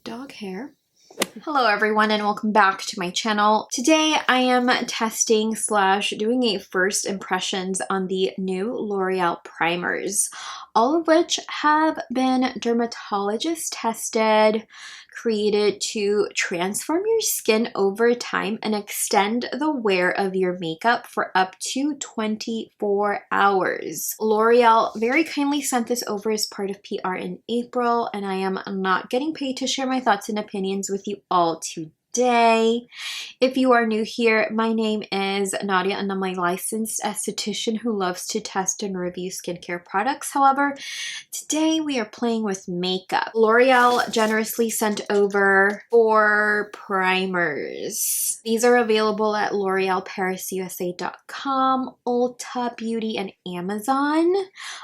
Dog hair. Hello everyone and welcome back to my channel. Today I am testing / doing a first impressions on the new L'Oreal primers, all of which have been dermatologist tested, created to transform your skin over time and extend the wear of your makeup for up to 24 hours. L'Oreal very kindly sent this over as part of PR in April, and I am not getting paid to share my thoughts and opinions with you all today. If you are new here, my name is Nadia and I'm a licensed esthetician who loves to test and review skincare products. However, today we are playing with makeup. L'Oreal generously sent over 4 primers. These are available at l'orealparisusa.com, Ulta Beauty, and Amazon.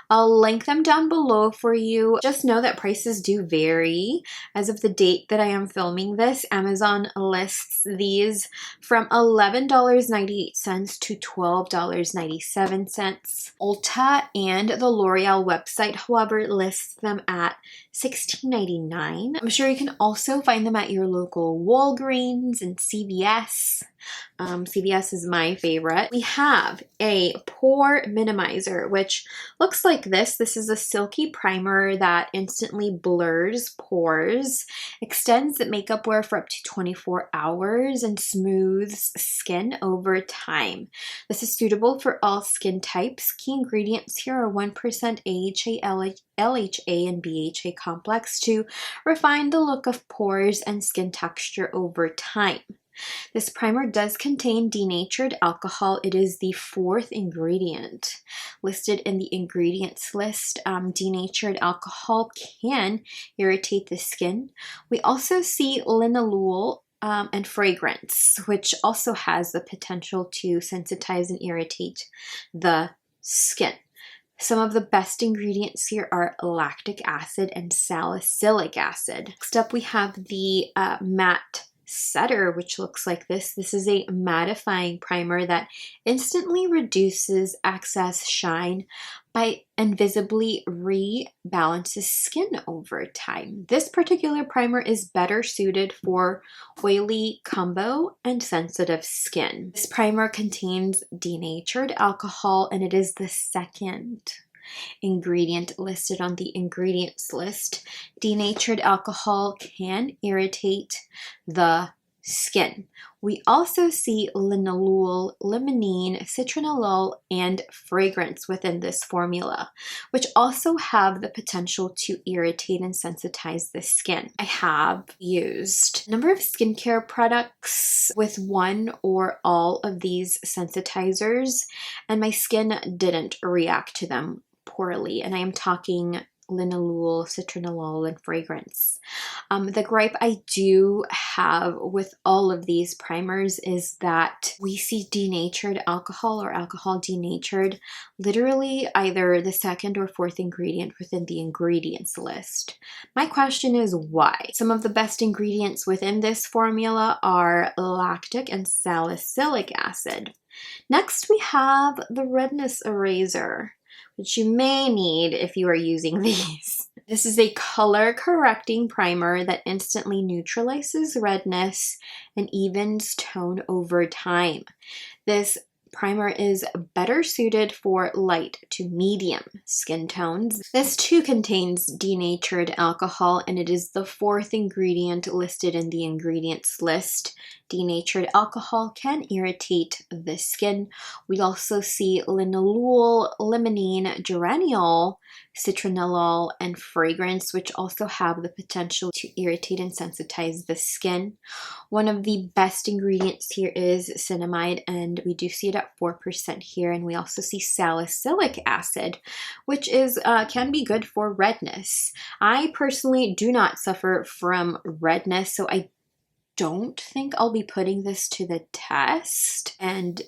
I'll link them down below for you. Just know that prices do vary. As of the date that I am filming this, Amazon lists these from $11.98 to $12.97. Ulta and the L'Oreal website, however, lists them at $16.99. I'm sure you can also find them at your local Walgreens and CVS. CVS is my favorite. We have a Pore Minimizer, which looks like this. This is a silky primer that instantly blurs pores, extends the makeup wear for up to 24 hours, and smooths skin over time. This is suitable for all skin types. Key ingredients here are 1% AHA, LHA, and BHA complex to refine the look of pores and skin texture over time. This primer does contain denatured alcohol. It is the 4th ingredient listed in the ingredients list. Denatured alcohol can irritate the skin. We also see linalool and fragrance, which also has the potential to sensitize and irritate the skin. Some of the best ingredients here are lactic acid and salicylic acid. Next up, we have the matte setter, which looks like this. This is a mattifying primer that instantly reduces excess shine by invisibly rebalances skin over time. This particular primer is better suited for oily, combo, and sensitive skin. This primer contains denatured alcohol, and it is the 2nd ingredient listed on the ingredients list. Denatured alcohol can irritate the skin. We also see linalool, limonene, citronellol, and fragrance within this formula, which also have the potential to irritate and sensitize the skin. I have used a number of skincare products with one or all of these sensitizers, and my skin didn't react to them poorly, and I am talking linalool, citronellol, and fragrance. The gripe I do have with all of these primers is that we see denatured alcohol or alcohol denatured literally either the 2nd or 4th ingredient within the ingredients list. My question is why? Some of the best ingredients within this formula are lactic and salicylic acid. Next, we have the Redness Eraser, which you may need if you are using these. This is a color correcting primer that instantly neutralizes redness and evens tone over time. This primer is better suited for light to medium skin tones. This too contains denatured alcohol, and it is the 4th ingredient listed in the ingredients list. Denatured alcohol can irritate the skin. We also see linalool, limonene, geraniol, citronellol, and fragrance, which also have the potential to irritate and sensitize the skin. One of the best ingredients here is cinnamide, and we do see it at 4% here, and we also see salicylic acid, which is can be good for redness. I personally do not suffer from redness, so I don't think I'll be putting this to the test and,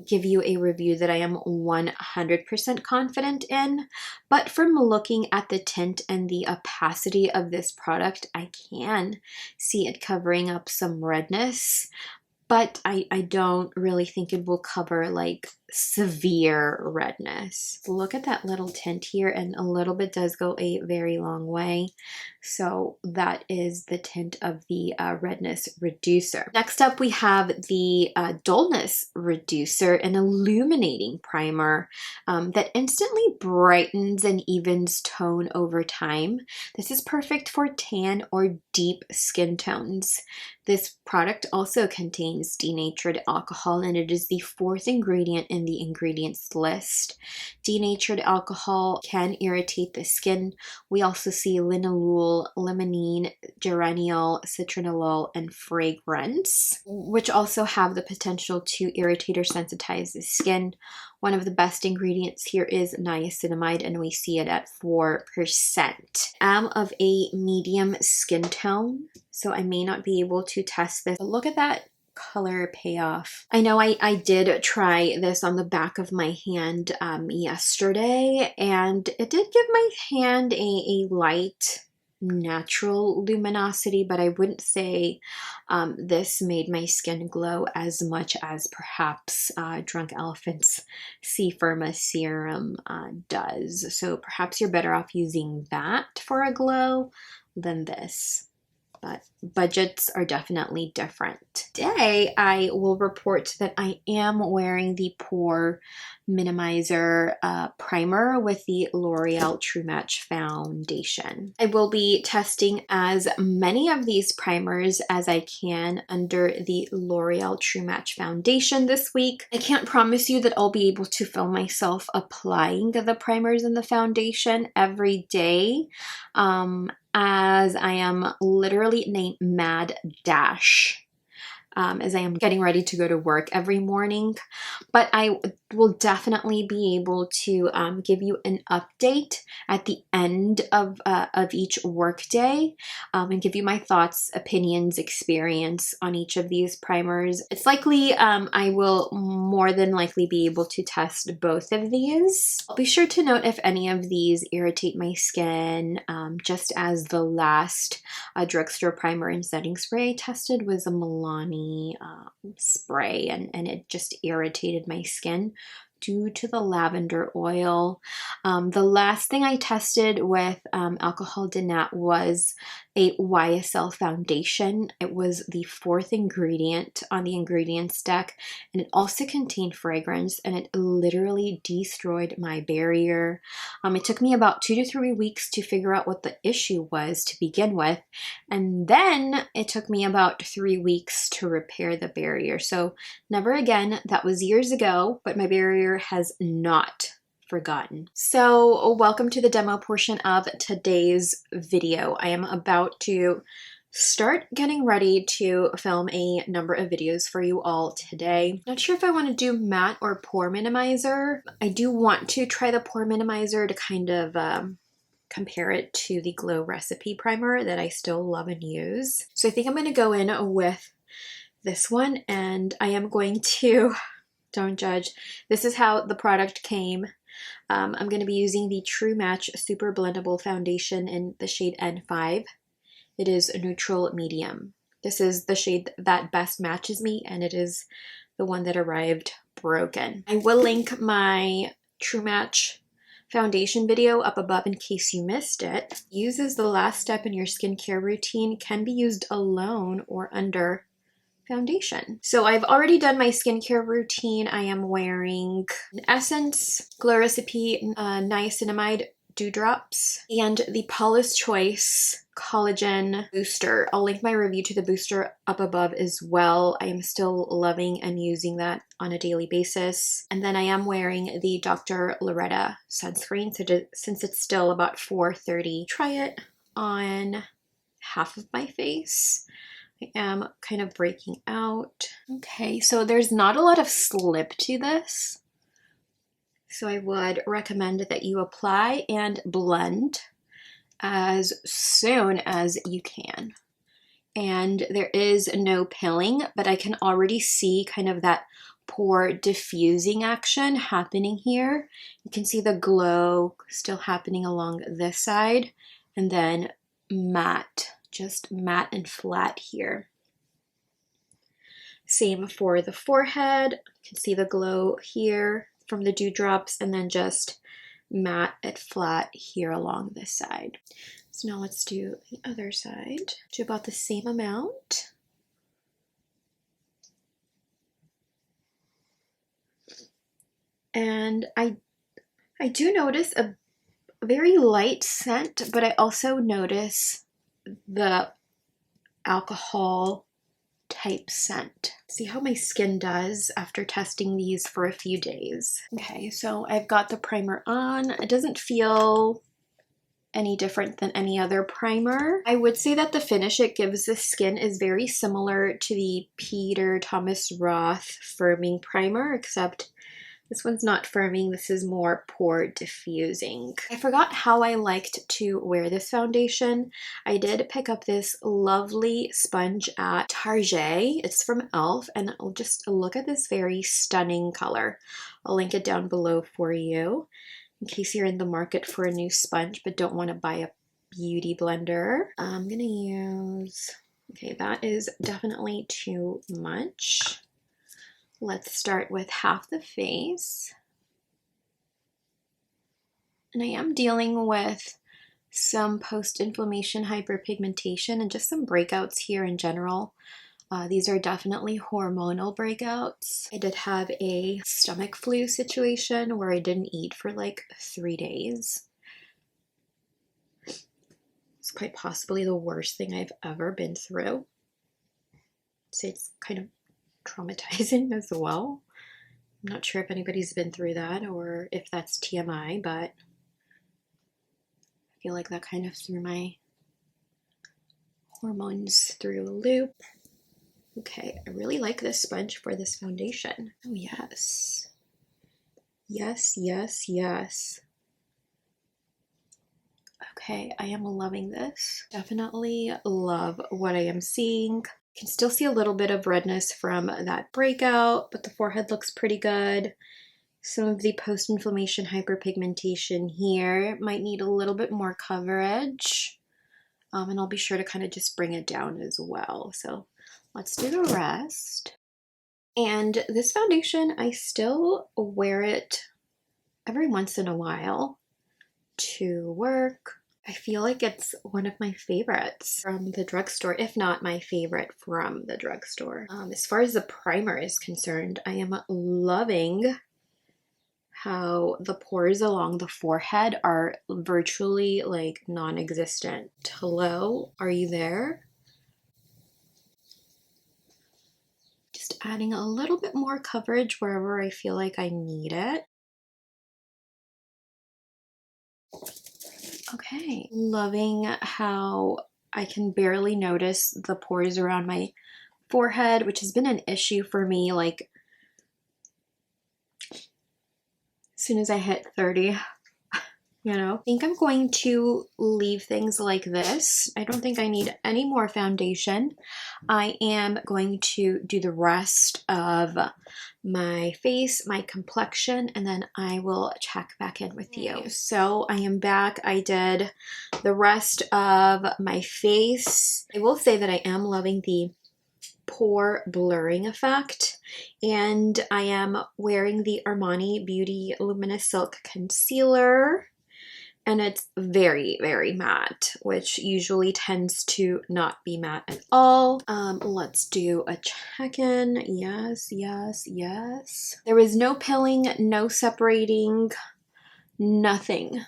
give you a review that I am 100% confident in. But from looking at the tint and the opacity of this product, I can see it covering up some redness, but I don't really think it will cover like severe redness. Look at that little tint here, and a little bit does go a very long way. So that is the tint of the Redness Reducer. Next up, we have the Dullness Reducer, an illuminating primer that instantly brightens and evens tone over time. This is perfect for tan or deep skin tones. This product also contains denatured alcohol, and it is the 4th ingredient in the ingredients list. Denatured alcohol can irritate the skin. We also see linalool, limonene, geraniol, citronellol, and fragrance, which also have the potential to irritate or sensitize the skin. One of the best ingredients here is niacinamide, and we see it at 4%. I'm of a medium skin tone, so I may not be able to test this. But look at that color payoff. I know I did try this on the back of my hand yesterday, and it did give my hand a light natural luminosity, but I wouldn't say this made my skin glow as much as perhaps Drunk Elephant's C Firma serum does. So perhaps you're better off using that for a glow than this. But budgets are definitely different. Today, I will report that I am wearing the Pore Minimizer Primer with the L'Oreal True Match Foundation. I will be testing as many of these primers as I can under the L'Oreal True Match Foundation this week. I can't promise you that I'll be able to film myself applying the primers and the foundation every day, as I am literally in a mad dash as I am getting ready to go to work every morning. But I will definitely be able to give you an update at the end of each workday and give you my thoughts, opinions, experience on each of these primers. It's likely I will more than likely be able to test both of these. I'll be sure to note if any of these irritate my skin, just as the last drugstore primer and setting spray I tested was a Milani spray, and it just irritated my skin due to the lavender oil. The last thing I tested with Alcohol Denat was a YSL foundation. It was the 4th ingredient on the ingredients deck, and it also contained fragrance, and it literally destroyed my barrier. It took me about 2 to 3 weeks to figure out what the issue was to begin with, and then it took me about 3 weeks to repair the barrier. So never again. That was years ago, but my barrier has not forgotten. So welcome to the demo portion of today's video. I am about to start getting ready to film a number of videos for you all today. Not sure if I want to do matte or pore minimizer. I do want to try the pore minimizer to kind of compare it to the Glow Recipe Primer that I still love and use. So I think I'm going to go in with this one, and I am going to, don't judge, this is how the product came. I'm going to be using the True Match Super Blendable Foundation in the shade N5. It is a neutral medium. This is the shade that best matches me, and it is the one that arrived broken. I will link my True Match foundation video up above in case you missed it. Use as the last step in your skincare routine, can be used alone or under foundation. So I've already done my skincare routine. I am wearing an Essence Glow Recipe Niacinamide Dewdrops and the Paula's Choice Collagen Booster. I'll link my review to the booster up above as well. I am still loving and using that on a daily basis. And then I am wearing the Dr. Loretta sunscreen, so since it's still about 4:30, try it on half of my face. I am kind of breaking out. Okay, so there's not a lot of slip to this, so I would recommend that you apply and blend as soon as you can. And there is no pilling, but I can already see kind of that pore diffusing action happening here. You can see the glow still happening along this side, and then matte, just matte and flat here. Same for the forehead. You can see the glow here from the dewdrops, and then just matte it flat here along this side. So now let's do the other side. Do about the same amount. And I do notice a very light scent, but I also notice the alcohol type scent. See how my skin does after testing these for a few days. Okay, so I've got the primer on. It doesn't feel any different than any other primer. I would say that the finish it gives the skin is very similar to the Peter Thomas Roth firming primer, except this one's not firming, this is more pore diffusing. I forgot how I liked to wear this foundation. I did pick up this lovely sponge at Target. It's from e.l.f. and just look at this very stunning color. I'll link it down below for you in case you're in the market for a new sponge but don't want to buy a beauty blender. I'm gonna use, okay, that is definitely too much. Let's start with half the face. And I am dealing with some post-inflammation hyperpigmentation and just some breakouts here in general. These are definitely hormonal breakouts. I did have a stomach flu situation where I didn't eat for like 3 days. It's quite possibly the worst thing I've ever been through. So it's kind of traumatizing as well. I'm not sure if anybody's been through that or if that's TMI, but I feel like that kind of threw my hormones through a loop. Okay, I really like this sponge for this foundation. Oh yes. Yes, yes, yes. Okay, I am loving this. Definitely love what I am seeing. Can still see a little bit of redness from that breakout, but the forehead looks pretty good. Some of the post-inflammation hyperpigmentation here might need a little bit more coverage. And I'll be sure to kind of just bring it down as well. So let's do the rest. And this foundation, I still wear it every once in a while to work. I feel like it's one of my favorites from the drugstore, if not my favorite from the drugstore. As far as the primer is concerned, I am loving how the pores along the forehead are virtually like non-existent. Hello, are you there? Just adding a little bit more coverage wherever I feel like I need it. Okay, loving how I can barely notice the pores around my forehead, which has been an issue for me like as soon as I hit 30, you know. I think I'm going to leave things like this. I don't think I need any more foundation. I am going to do the rest of my face, my complexion, and then I will check back in with you. So I am back. I did the rest of my face. I will say that I am loving the pore blurring effect, and I am wearing the Armani Beauty Luminous Silk Concealer, and it's very, very matte, which usually tends to not be matte at all. Let's do a check-in. Yes, yes, yes. There was no pilling, no separating, nothing.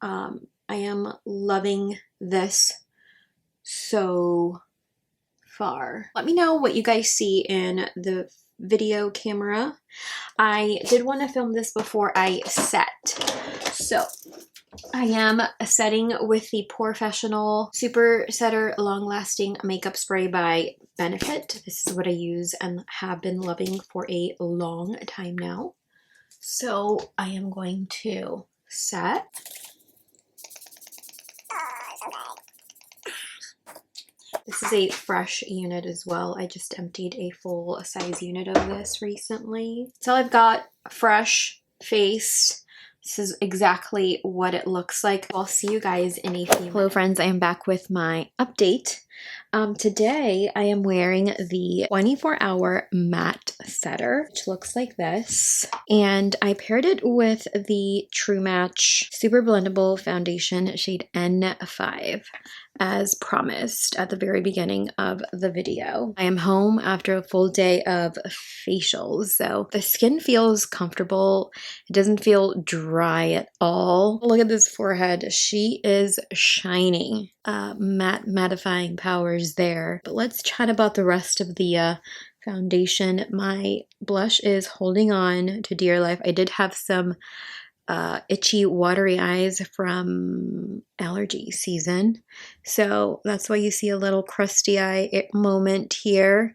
I am loving this so far. Let me know what you guys see in the video camera. I did want to film this before I set. So I am setting with the Porefessional Super Setter Long Lasting Makeup Spray by Benefit. This is what I use and have been loving for a long time now. So I am going to set. This is a fresh unit as well. I just emptied a full size unit of this recently. So I've got fresh face. This is exactly what it looks like. I'll see you guys in a few minutes. Hello friends, I am back with my update. Today I am wearing the 24-hour matte setter, which looks like this. And I paired it with the True Match Super Blendable Foundation shade N5 as promised at the very beginning of the video. I am home after a full day of facials, so the skin feels comfortable. It doesn't feel dry at all. Look at this forehead. She is shining. Mattifying powers there. But let's chat about the rest of the foundation. My blush is holding on to dear life. I did have some itchy, watery eyes from allergy season. So that's why you see a little crusty eye moment here.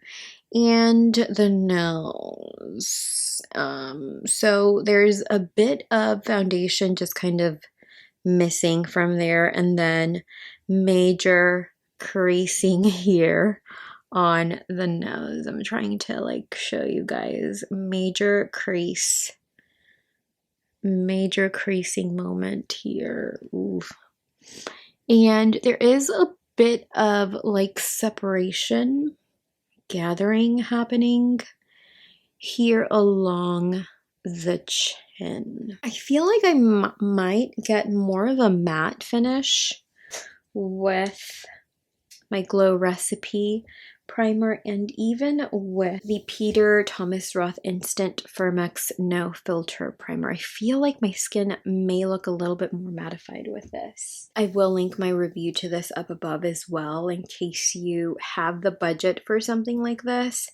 And the nose. So there's a bit of foundation just kind of missing from there, and then major creasing here on the nose. I'm trying to like show you guys. Major creasing moment here. Oof. And there is a bit of like separation gathering happening here along the chin. I feel like I might get more of a matte finish with my Glow Recipe primer and even with the Peter Thomas Roth Instant Firmex No Filter primer. I feel like my skin may look a little bit more mattified with this. I will link my review to this up above as well in case you have the budget for something like this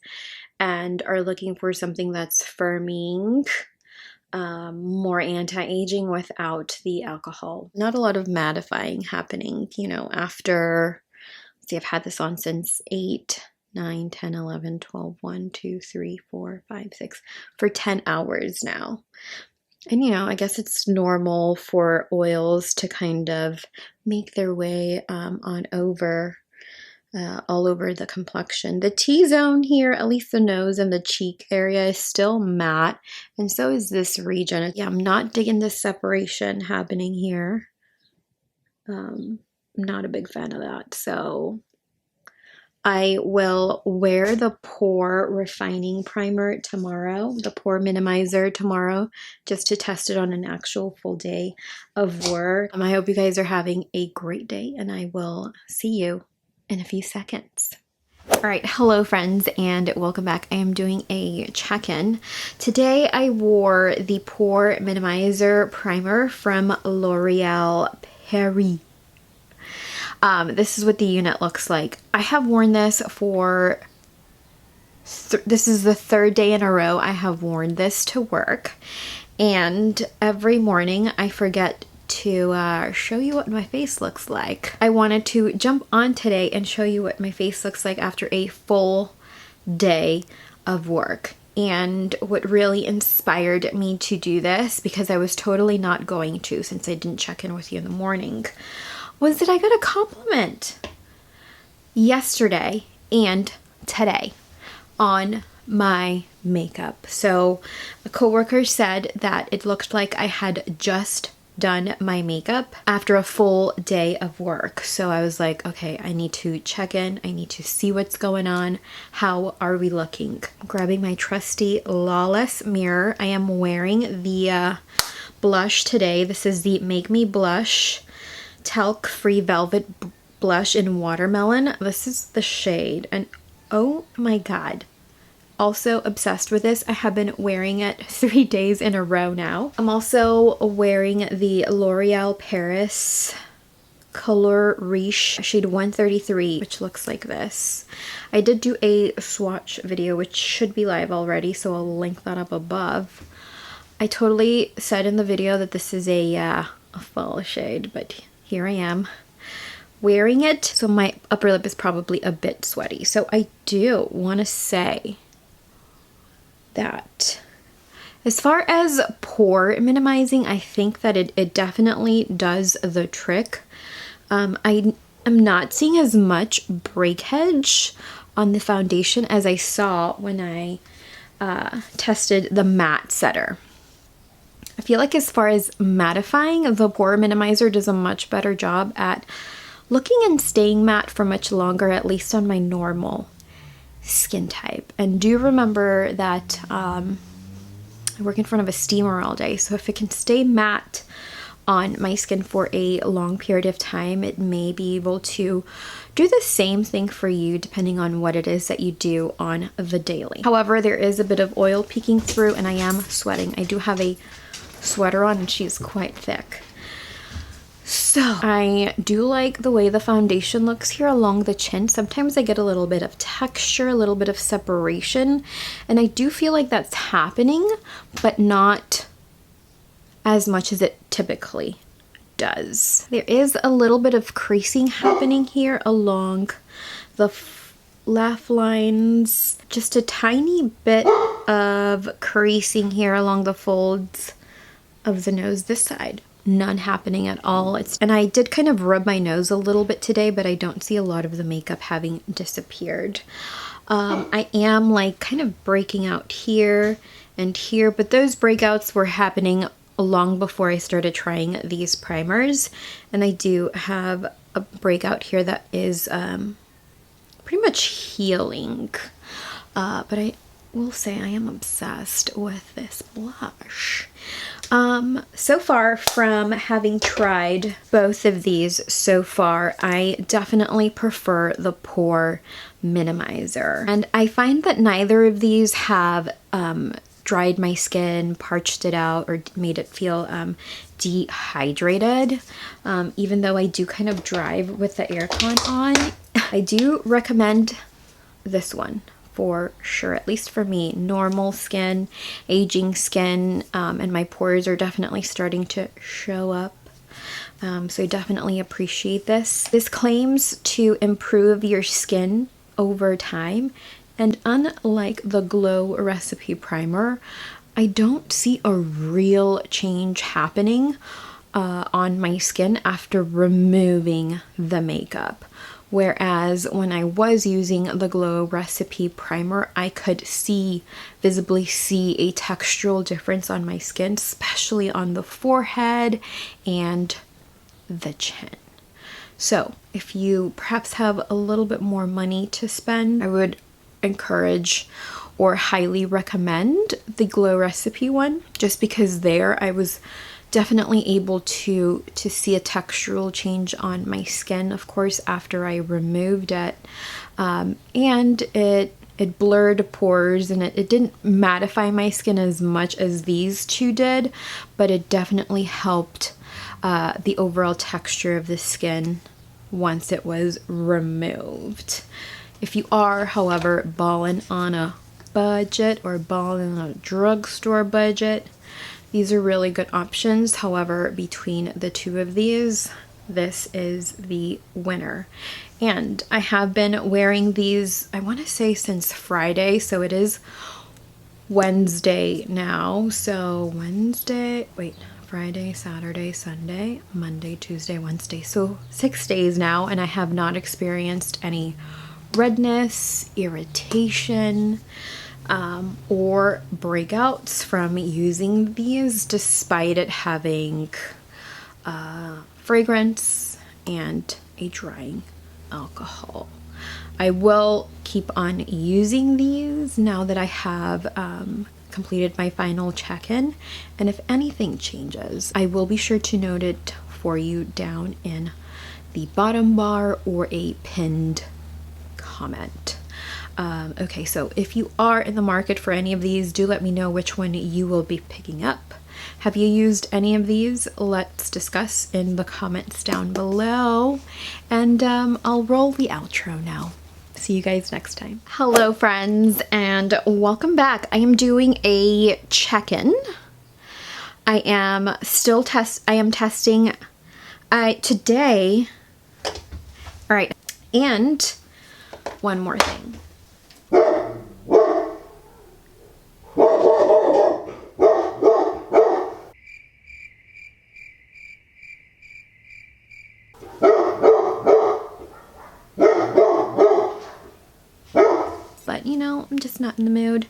and are looking for something that's firming, more anti-aging without the alcohol. Not a lot of mattifying happening, you know, after, see, I've had this on since 8, 9, 10, 11, 12, 1, 2, 3, 4, 5, 6, for 10 hours now. And, you know, I guess it's normal for oils to kind of make their way on over, all over the complexion. The T-zone here, at least the nose and the cheek area, is still matte, and so is this region. Yeah, I'm not digging this separation happening here. Not a big fan of that, so I will wear the Pore Refining Primer tomorrow, the Pore Minimizer tomorrow, just to test it on an actual full day of work. I hope you guys are having a great day, and I will see you in a few seconds. All right, hello friends, and welcome back. I am doing a check-in. Today I wore the Pore Minimizer Primer from L'Oreal Paris. This is what the unit looks like. I have worn this for, this is the third day in a row I have worn this to work. And every morning I forget to show you what my face looks like. I wanted to jump on today and show you what my face looks like after a full day of work. And what really inspired me to do this, because I was totally not going to since I didn't check in with you in the morning, was that I got a compliment yesterday and today on my makeup. So a coworker said that it looked like I had just done my makeup after a full day of work. So I was like, okay, I need to check in. I need to see what's going on. How are we looking? I'm grabbing my trusty Lawless mirror. I am wearing the blush today. This is the Make Me Blush Talc Free Velvet Blush in Watermelon. This is the shade, and oh my god, also obsessed with this. I have been wearing it 3 days in a row now. I'm also wearing the L'Oreal Paris Color Riche shade 133, which looks like this. I did do a swatch video, which should be live already, so I'll link that up above. I totally said in the video that this is a fall shade, but here I am wearing it. So my upper lip is probably a bit sweaty. So I do want to say that as far as pore minimizing, I think that it definitely does the trick. I am not seeing as much breakage on the foundation as I saw when I tested the matte setter. I feel like as far as mattifying, the Pore Minimizer does a much better job at looking and staying matte for much longer, at least on my normal skin type. And do remember that I work in front of a steamer all day, so if it can stay matte on my skin for a long period of time, it may be able to do the same thing for you depending on what it is that you do on the daily. However, there is a bit of oil peeking through and I am sweating. I do have a sweater on and she's quite thick. So I do like the way the foundation looks here along the chin. Sometimes I get a little bit of texture, a little bit of separation, and I do feel like that's happening, but not as much as it typically does. There is a little bit of creasing happening here along the laugh lines, just a tiny bit of creasing here along the folds of the nose this side. None happening at all. And I did kind of rub my nose a little bit today, but I don't see a lot of the makeup having disappeared. I am like kind of breaking out here and here, but those breakouts were happening long before I started trying these primers. And I do have a breakout here that is pretty much healing. But I will say I am obsessed with this blush. So far from having tried both of these so far, I definitely prefer the Pore Minimizer. And I find that neither of these have dried my skin, parched it out, or made it feel dehydrated. Even though I do kind of drive with the aircon on, I do recommend this one. For sure, at least for me. Normal skin, aging skin, and my pores are definitely starting to show up. So I definitely appreciate this. This claims to improve your skin over time, and unlike the Glow Recipe Primer, I don't see a real change happening on my skin after removing the makeup. Whereas when I was using the Glow Recipe Primer, I could visibly see a textural difference on my skin, especially on the forehead and the chin. So if you perhaps have a little bit more money to spend, I would encourage or highly recommend the Glow Recipe one, just because there I was definitely able to see a textural change on my skin, of course, after I removed it. And it blurred pores, and it didn't mattify my skin as much as these two did, but it definitely helped the overall texture of the skin once it was removed. If you are, however, balling on a budget or balling on a drugstore budget, these are really good options. However, between the two of these, this is the winner. And I have been wearing these, I want to say since Friday, so it is Wednesday now. So Friday, Saturday, Sunday, Monday, Tuesday, Wednesday. So 6 days now, and I have not experienced any redness, irritation, or breakouts from using these, despite it having fragrance and a drying alcohol. I will keep on using these now that I have completed my final check-in, and if anything changes, I will be sure to note it for you down in the bottom bar or a pinned comment. Okay, so if you are in the market for any of these, do let me know which one you will be picking up. Have you used any of these? Let's discuss in the comments down below. And I'll roll the outro now. See you guys next time. Hello friends, and welcome back. I am doing a check-in. I am testing today. All right, and one more thing. But you know, I'm just not in the mood.